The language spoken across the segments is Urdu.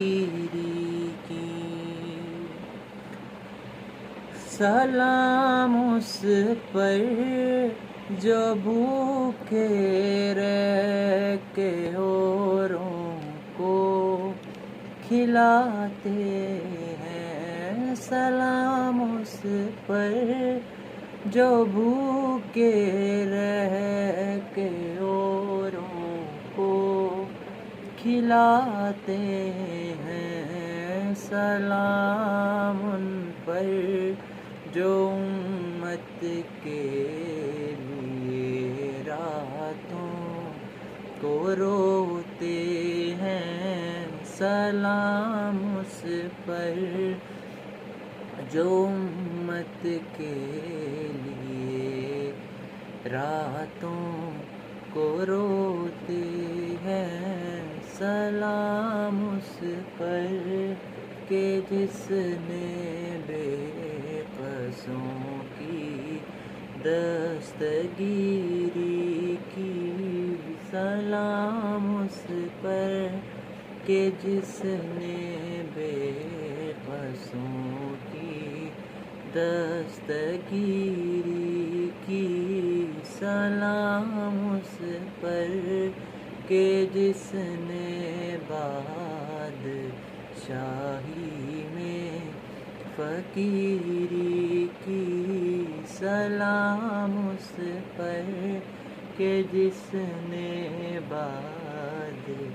کی سلام اس پر جو بھوکے رہ کے اوروں کو کھلاتے ہیں، سلام اس پر جو بھوکے رہ کے اوروں کو کھلاتے ہیں، سلام ان پر جو امت کے لیے راتوں کو روتے ہیں، سلام اس پر جو امت کے لیے راتوں کو روتے ہیں، سلام اس پر کہ جس نے بے قصوں کی دستگیری کی، سلام اس پر کہ جس نے بے قصوں کی دستگیری کی، سلام اس پر کہ جس نے بادشاہی میں فقیری کی، سلام اس پر کہ جس نے بادشاہی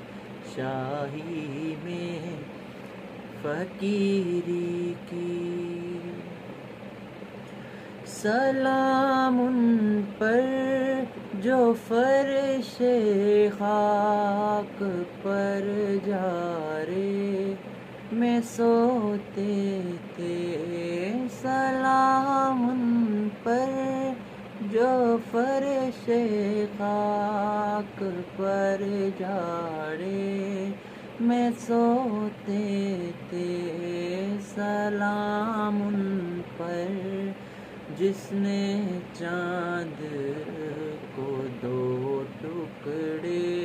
میں فقیری کی، سلام ان پر جو فرش خاک پر جارے میں سوتے تھے، سلام ان پر جو فرش خاک پر جاڑے میں سوتے تھے، سلام ان پر جس نے چاند کو دو ٹکڑے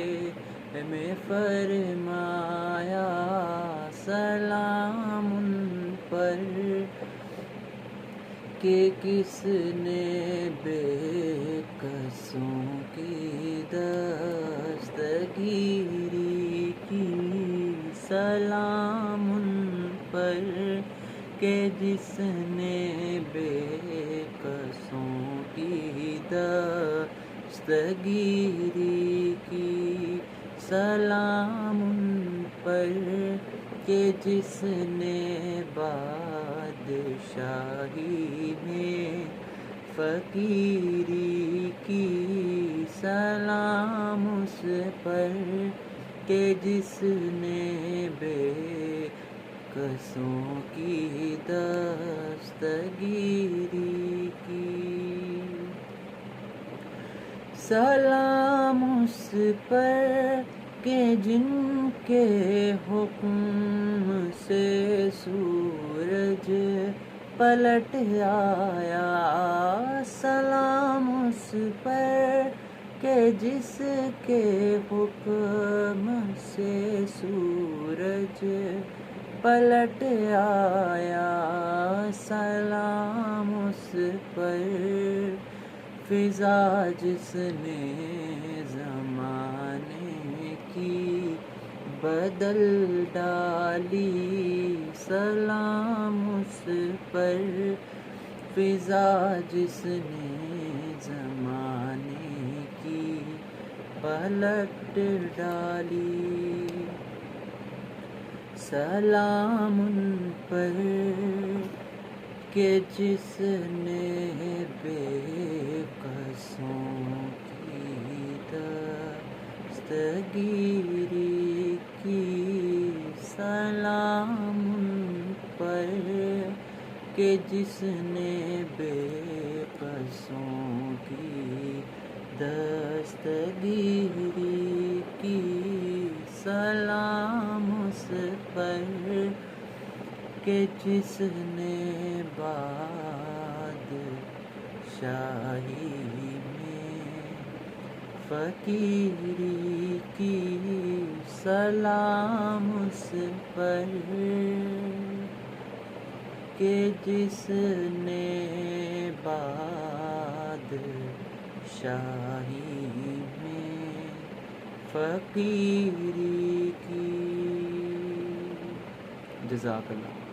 میں فرمایا، سلام ان پر کہ کس نے بے قصوں کی دستگیری کی، سلام ان پر کہ جس نے بے قصوں کی دستگیری کی، سلام ان پر کہ جس نے بادشاہی میں فقیری کی، سلام اس پر کہ جس نے بے قصوں کی دستگیری کی، سلام اس پر کہ جن کے حکم سے سورج پلٹ آیا، سلام اس پر کہ جس کے حکم سے سورج پلٹ آیا، سلام اس پر فضا جس نے زمانے کی بدل ڈالی، سلام اس پر فضا جس نے زمانے کی پلٹ ڈالی، سلام ان پر کہ جس نے بے قصوں کی دستگیری کی، سلام ان پر کہ جس نے بے قصوں کی دستگیری کی، سلام اس پر کہ جس نے بادشاہی میں فقیری کی سلام اس پر کہ جس نے بادشاہی میں فقیری کی. جزاک اللہ.